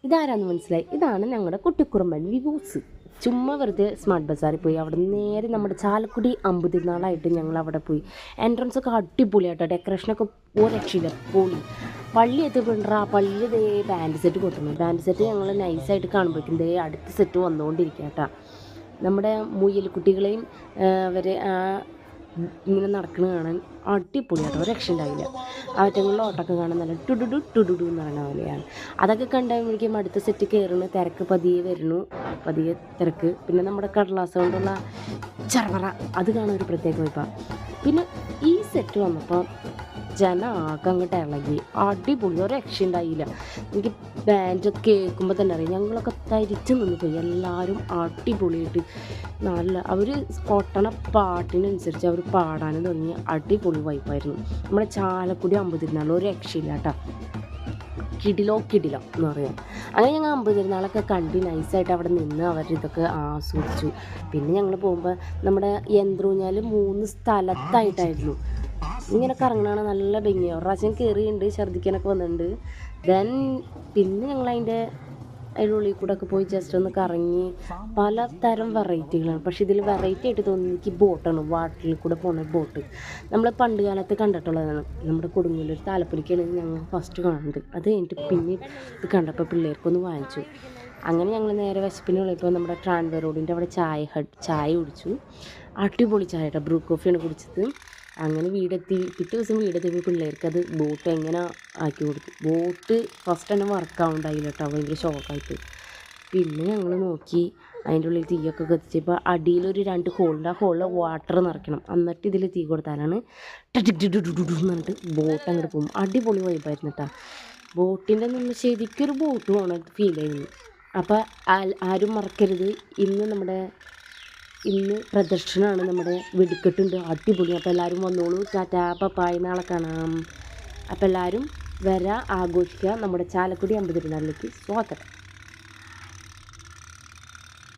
ഇതാരാന്ന് മനസ്സിലായി? ഇതാണ് ഞങ്ങളുടെ കുട്ടിക്കുറുമ്പൻ വിവൂസ്. ചുമ്മാ വെറുതെ സ്മാർട്ട് ബസാറിൽ പോയി. അവിടെ നേരെ നമ്മുടെ ചാലക്കുടി അമ്പതിനാളായിട്ട് ഞങ്ങൾ അവിടെ പോയി. എൻട്രൻസ് ഒക്കെ അടിപൊളിയാട്ടോ, ഡെക്കറേഷനൊക്കെ ഒരു രക്ഷയില്ല, പൊളി. പള്ളി എത്തിപ്പെട്ടാ പള്ളിയിൽ ദേ ബാൻഡ് സെറ്റ് കൊട്ടുന്നു. ബാൻഡ് സെറ്റ് ഞങ്ങൾ നൈസായിട്ട് കാണുമ്പോഴേക്കും ദേ അടുത്ത സെറ്റ് വന്നുകൊണ്ടിരിക്കുക കേട്ടോ. നമ്മുടെ മുയൽക്കുട്ടികളെയും അവരെ ഇങ്ങനെ നടക്കുന്നത് കാണാൻ അടിപൊളിയാട്ടോ, ഒരു രക്ഷ ഉണ്ടാവില്ല. ആറ്റങ്ങളുടെ ഓട്ടമൊക്കെ കാണാൻ നല്ല ടുഡുഡു എന്ന് പറയുന്ന പോലെയാണ്. അതൊക്കെ കണ്ടുമ്പോഴേക്കും അടുത്ത സെറ്റ് കയറുന്നു, തിരക്ക് പതിയെ വരുന്നു, പതിയെ തിരക്ക്. പിന്നെ നമ്മുടെ കടലാസ് കൊണ്ടുള്ള ചറവറ അത് കാണാൻ ഒരു പ്രത്യേക വൈബാണ്. പിന്നെ ഈ സെറ്റ് വന്നപ്പോൾ ആകെ അങ്ങോട്ട് ഇളകി, അടിപൊളി, ഒരു രക്ഷ ഉണ്ടായില്ല. എനിക്ക് ബാൻഡൊക്കെ കേൾക്കുമ്പോൾ തന്നെ അറിയാം, ഞങ്ങളൊക്കെ തരിച്ചു നിന്ന് പോയി. എല്ലാവരും അടിപൊളിയായിട്ട് നല്ല അവർ കൊട്ടണ പാട്ടിനനുസരിച്ച് അവർ പാടാനും തുടങ്ങി. അടിപൊളി വൈബായിരുന്നു. നമ്മുടെ ചാലക്കുടി അമ്പതിരുന്നാൾ ഒരു രക്ഷയില്ല കേട്ടോ, കിടിലോ എന്ന് പറയാം. അങ്ങനെ ഞങ്ങൾ അമ്പതിരുന്നാളൊക്കെ കണ്ട് നൈസായിട്ട് അവിടെ നിന്ന് അവരിതൊക്കെ ആസ്വദിച്ചു. പിന്നെ ഞങ്ങൾ പോകുമ്പോൾ നമ്മുടെ യന്ത്രൂഞ്ഞാൽ 3 സ്ഥലത്തായിട്ടായിരുന്നു. ഇങ്ങനെ കറങ്ങണതാണ് നല്ല ഭംഗിയാണ്. ഒരു പ്രാവശ്യം കയറിയുണ്ട്, ഛർദ്ദിക്കാനൊക്കെ വന്നിട്ടുണ്ട്. പിന്നെ ഞങ്ങൾ അതിൻ്റെ ഉള്ളിൽ കൂടെ ഒക്കെ പോയി ജസ്റ്റ് ഒന്ന് കറങ്ങി. പലതരം വെറൈറ്റികളാണ്. പക്ഷേ ഇതിൽ വെറൈറ്റി ആയിട്ട് തോന്നുന്നത് എനിക്ക് ബോട്ടാണ്, വാട്ടറിൽ കൂടെ പോകുന്ന ബോട്ട്. നമ്മൾ പണ്ട് കാലത്ത് കണ്ടിട്ടുള്ളതാണ്. നമ്മുടെ കൊടുങ്ങല്ലൂർ താലപ്പൊലിക്കാണ് ഞങ്ങൾ ഫസ്റ്റ് കാണുന്നത്. അത് കഴിഞ്ഞിട്ട് പിന്നെ ഇത് കണ്ടപ്പോൾ പിള്ളേർക്കൊന്ന് വാങ്ങിച്ചു. അങ്ങനെ ഞങ്ങൾ നേരെ വിശപ്പിന് വിളിപ്പോൾ നമ്മുടെ ട്രാൻവേ റോഡിൻ്റെ അവിടെ ചായ കുടിച്ചു. അടിപൊളി ചായ കേട്ടോ, ബ്രൂ കോഫിയാണ് കുടിച്ചത്. അങ്ങനെ പിറ്റേ ദിവസം വീടെത്തിയപ്പോൾ പിള്ളേർക്ക് അത് ബോട്ട് എങ്ങനെ ആക്കി കൊടുത്തു. ബോട്ട് ഫസ്റ്റ് തന്നെ വർക്കാവുണ്ടായില്ല കേട്ടോ, ഭയങ്കര ഷോക്കായിട്ട്. പിന്നെ ഞങ്ങൾ നോക്കി അതിൻ്റെ ഉള്ളിൽ തീയൊക്കെ കത്തിച്ചപ്പോൾ അടിയിലൊരു 2 ഹോളുണ്ട്. ആ ഹോളിൽ വാട്ടർ നിറയ്ക്കണം, എന്നിട്ട് ഇതിൽ തീ കൊടുത്താലാണ് എന്ന് പറഞ്ഞിട്ട് ബോട്ട് അങ്ങോട്ട് പോകും. അടിപൊളി വൈബായിരുന്നു കേട്ടോ. ബോട്ടിൻ്റെ നമ്മൾ ശരിക്കൊരു ബോട്ട് പോകണം ഫീൽ ചെയ്യുന്നു. അപ്പോൾ ആരും മറക്കരുത്, ഇന്ന് പ്രദർശനമാണ്, നമ്മുടെ വെടിക്കെട്ടുണ്ട്, അടിപൊളി. അപ്പോൾ എല്ലാവരും വന്നോളൂ. ടാറ്റാ പപ്പായി, നാളെ കാണാം. അപ്പോൾ എല്ലാവരും ആഘോഷിക്കുക. നമ്മുടെ ചാലക്കുടി അമ്പതിരുന്നാളിലേക്ക് സ്വാഗതം.